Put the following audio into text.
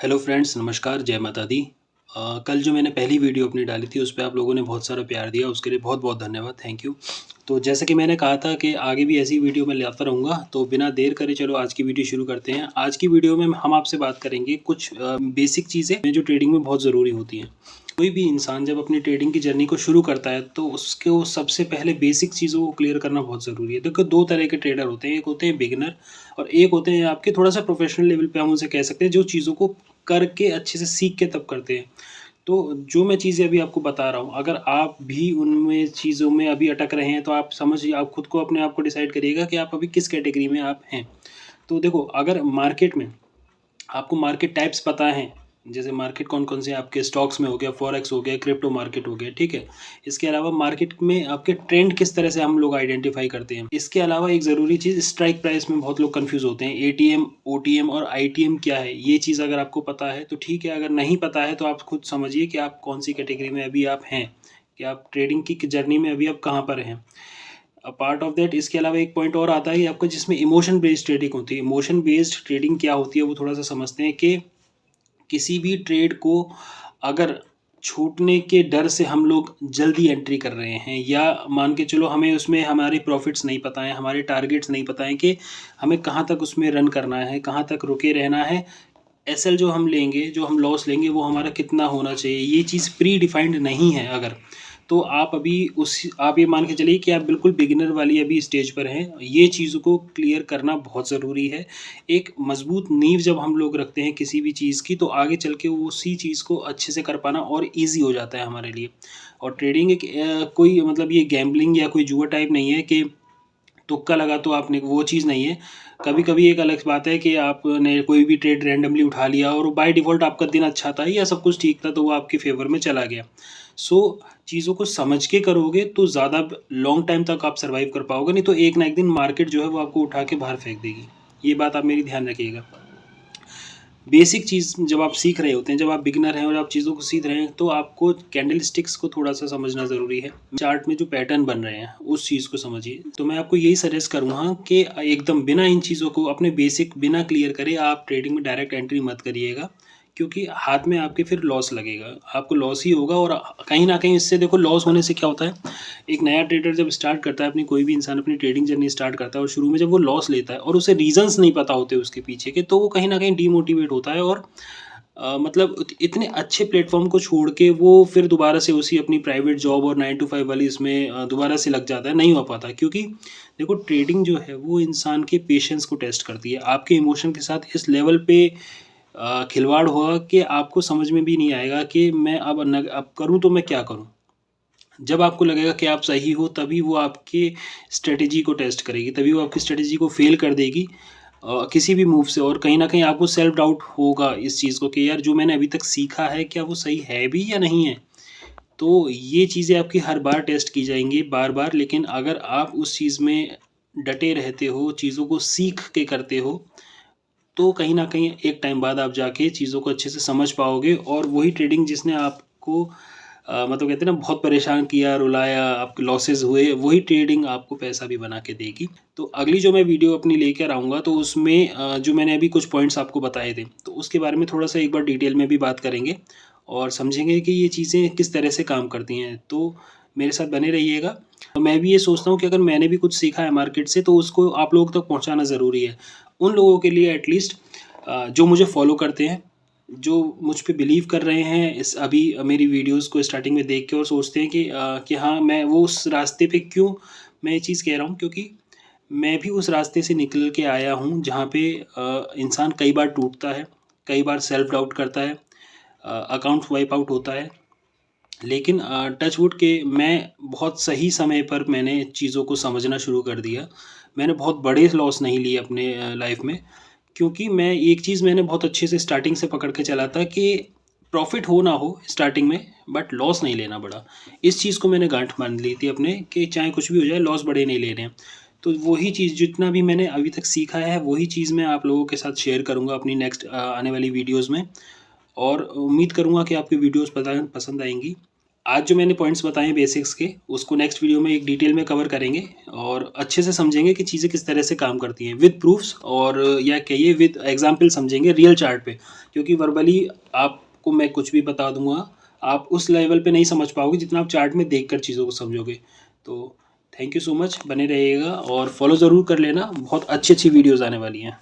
Hello friends, नमस्कार, जय माता दी। कल जो मैंने पहली वीडियो अपनी डाली थी उस पे आप लोगों ने बहुत सारा प्यार दिया, उसके लिए बहुत-बहुत धन्यवाद, थैंक यू। तो जैसे कि मैंने कहा था कि आगे भी ऐसी वीडियो मैं लाता रहूँगा, तो बिना देर करे चलो आज की वीडियो शुरू करते हैं। आज की वीडियो में हम आपसे बात करेंगे कुछ बेसिक चीज़ें जो ट्रेडिंग में बहुत ज़रूरी होती हैं। कोई भी इंसान जब अपनी ट्रेडिंग की जर्नी को शुरू करता है तो उसको सबसे पहले बेसिक चीज़ों को क्लियर करना बहुत ज़रूरी है। देखो 2 तरह के ट्रेडर होते हैं, एक होते हैं बिगिनर और एक होते हैं आपके थोड़ा-सा प्रोफेशनल लेवल पे हम उनसे कह सकते हैं जो चीज़ों को करके अच्छे से सीख के तब करते हैं। तो जो मैं चीज़ें अभी आपको बता रहा हूँ, अगर आप भी उनमें चीज़ों में अभी अटक रहे हैं तो आप समझिए, आप खुद को अपने आप को डिसाइड करिएगा कि आप अभी किस कैटेगरी में आप हैं। तो देखो, अगर मार्केट में आपको मार्केट टाइप्स पता हैं, जैसे मार्केट कौन-कौन से आपके स्टॉक्स में हो गया, फॉरेक्स हो गया, क्रिप्टो मार्केट हो गया, ठीक है? इसके अलावा मार्केट में आपके ट्रेंड किस तरह से हम लोग आइडेंटिफ़ाई करते हैं। इसके अलावा एक ज़रूरी चीज़ स्ट्राइक प्राइस में बहुत लोग कन्फ्यूज़ होते हैं। एटीएम, ओटीएम और आईटीएम क्या है? ये चीज़ अगर आपको पता है तो ठीक है, अगर नहीं पता है तो आप खुद समझिए कि आप कौन-सी कैटेगरी में अभी आप हैं, कि आप ट्रेडिंग की जर्नी में अभी आप कहाँ पर हैं। पार्ट ऑफ दैट इसके अलावा एक पॉइंट और आता है आपका जिसमें इमोशन बेस्ड ट्रेडिंग होती है। इमोशन बेस्ड ट्रेडिंग क्या होती है वो थोड़ा-सा समझते हैं कि किसी भी ट्रेड को अगर छूटने के डर से हम लोग जल्दी एंट्री कर रहे हैं या मान के चलो हमें उसमें हमारे प्रॉफिट्स नहीं पता हैं, हमारे टारगेट्स नहीं पता हैं कि हमें कहाँ तक उसमें रन करना है, कहाँ तक रुके रहना है। एसएल जो हम लेंगे, जो हम लॉस लेंगे वो हमारा कितना होना चाहिए, ये चीज़ प्री डिफाइंड नहीं है अगर, तो आप अभी उस आप ये मान के चलिए कि आप बिल्कुल बिगिनर वाली अभी स्टेज पर हैं। ये चीज़ों को क्लियर करना बहुत ज़रूरी है। एक मज़बूत नींव जब हम लोग रखते हैं किसी भी चीज़ की, तो आगे चल के उसी चीज़ को अच्छे से कर पाना और ईज़ी हो जाता है हमारे लिए। और ट्रेडिंग एक कोई मतलब ये गैम्बलिंग या कोई जुआ टाइप नहीं है कि तुक्का लगा तो आपने, वो चीज़ नहीं है। कभी-कभी एक अलग बात है कि आपने कोई भी ट्रेड रैंडमली उठा लिया और बाय डिफ़ॉल्ट आपका दिन अच्छा था या सब कुछ ठीक था तो वो आपके फ़ेवर में चला गया। सो चीज़ों को समझ के करोगे तो ज़्यादा लॉन्ग टाइम तक आप सर्वाइव कर पाओगे, नहीं तो एक ना एक दिन मार्केट जो है वो आपको उठा के बाहर फेंक देगी। ये बात आप मेरी ध्यान रखिएगा। बेसिक चीज़ जब आप सीख रहे होते हैं, जब आप बिगिनर हैं और आप चीज़ों को सीख रहे हैं, तो आपको कैंडलस्टिक्स को थोड़ा-सा समझना ज़रूरी है। चार्ट में जो पैटर्न बन रहे हैं, उस चीज़ को समझिए। तो मैं आपको यही सजेस्ट करूँगा कि एकदम बिना इन चीज़ों को अपने बेसिक बिना क्लियर करे आप ट्रेडिंग में डायरेक्ट एंट्री मत करिएगा, क्योंकि हाथ में आपके फिर लॉस लगेगा। आपको लॉस ही होगा और कहीं न कहीं इससे देखो लॉस होने से क्या होता है, एक नया ट्रेडर जब स्टार्ट करता है, अपनी कोई भी इंसान अपनी ट्रेडिंग जर्नी स्टार्ट करता है और शुरू में जब वो लॉस लेता है और उसे रीज़न्स नहीं पता होते उसके पीछे के, तो वो कहीं न कहीं डीमोटिवेट होता है और मतलब इतने अच्छे प्लेटफ़ॉर्म को छोड़ के वो फिर दोबारा से उसी अपनी प्राइवेट जॉब और 9 टू 5 वाली इसमें दोबारा से लग जाता है, नहीं हो पाता। क्योंकि देखो ट्रेडिंग जो है वो इंसान के पेशेंस को टेस्ट करती है। आपके इमोशन के साथ इस लेवल पे खिलवाड़ होगा कि आपको समझ में भी नहीं आएगा कि मैं अब करूँ तो मैं क्या करूँ? जब आपको लगेगा कि आप सही हो, तभी वो आपके स्ट्रैटेजी को टेस्ट करेगी, तभी वो आपकी स्ट्रैटेजी को फ़ेल कर देगी किसी भी मूव से, और कहीं न कहीं आपको सेल्फ डाउट होगा इस चीज़ को कि यार जो मैंने अभी तक सीखा है, क्या वो सही है भी या नहीं है? तो ये चीज़ें आपकी हर बार टेस्ट की जाएँगी, बार-बार, लेकिन अगर आप उस चीज़ में डटे रहते हो, चीज़ों को सीख के करते हो, तो कहीं न कहीं एक टाइम बाद आप जाके चीज़ों को अच्छे से समझ पाओगे और वही ट्रेडिंग जिसने आपको मतलब कहते हैं ना बहुत परेशान किया, रुलाया, आपके लॉसेस हुए, वही ट्रेडिंग आपको पैसा भी बना के देगी। तो अगली जो मैं वीडियो अपनी लेकर आऊँगा तो उसमें जो मैंने अभी कुछ पॉइंट्स आपको बताए थे, तो उसके बारे में थोड़ा-सा एक बार डिटेल में भी बात करेंगे और समझेंगे कि ये चीज़ें किस तरह से काम करती हैं। तो मेरे साथ बने रहिएगा। मैं भी ये सोचता हूँ कि अगर मैंने भी कुछ सीखा है मार्केट से तो उसको आप लोगों तक पहुँचाना ज़रूरी है। उन लोगों के लिए एटलीस्ट जो मुझे फ़ॉलो करते हैं, जो मुझ पे बिलीव कर रहे हैं इस अभी मेरी वीडियोज़ को स्टार्टिंग में देख के और सोचते हैं कि हाँ, मैं वो उस रास्ते पे क्यों मैं ये चीज़ कह रहा हूँ, क्योंकि मैं भी उस रास्ते से निकल के आया हूँ जहाँ पे इंसान कई बार टूटता है, कई बार सेल्फ डाउट करता है, अकाउंट वाइप आउट होता है। लेकिन टच वुड के मैं बहुत सही समय पर मैंने चीज़ों को समझना शुरू कर दिया। मैंने बहुत बड़े लॉस नहीं लिए अपने लाइफ़ में, क्योंकि मैं एक चीज़ मैंने बहुत अच्छे से स्टार्टिंग से पकड़ के चला था कि प्रॉफ़िट हो ना हो स्टार्टिंग में, बट लॉस नहीं लेना बड़ा। इस चीज़ को मैंने गाँठ बाँध ली थी अपने कि चाहे कुछ भी हो जाए, लॉस बड़े नहीं लेने हैं। तो वही चीज़ जितना भी मैंने अभी तक सीखा है, वही चीज़ मैं आप लोगों के साथ शेयर करूँगा अपनी नेक्स्ट आने वाली वीडियोज़ में, और उम्मीद करूँगा कि आपकी वीडियोज़ पसंद आएँगी। आज जो मैंने पॉइंट्स बताए हैं बेसिक्स के, उसको नेक्स्ट वीडियो में एक डिटेल में कवर करेंगे और अच्छे से समझेंगे कि चीज़ें किस तरह से काम करती हैं विद प्रूफ्स, और या कहिए विद एग्जाम्पल समझेंगे रियल चार्ट पे, क्योंकि वर्बली आपको मैं कुछ भी बता दूंगा, आप उस लेवल पे नहीं समझ पाओगे जितना आप चार्ट में देखकर चीज़ों को समझोगे। तो थैंक यू सो मच, बने रहिएगा और फॉलो ज़रूर कर लेना, बहुत अच्छी अच्छी वीडियोज़ आने वाली हैं।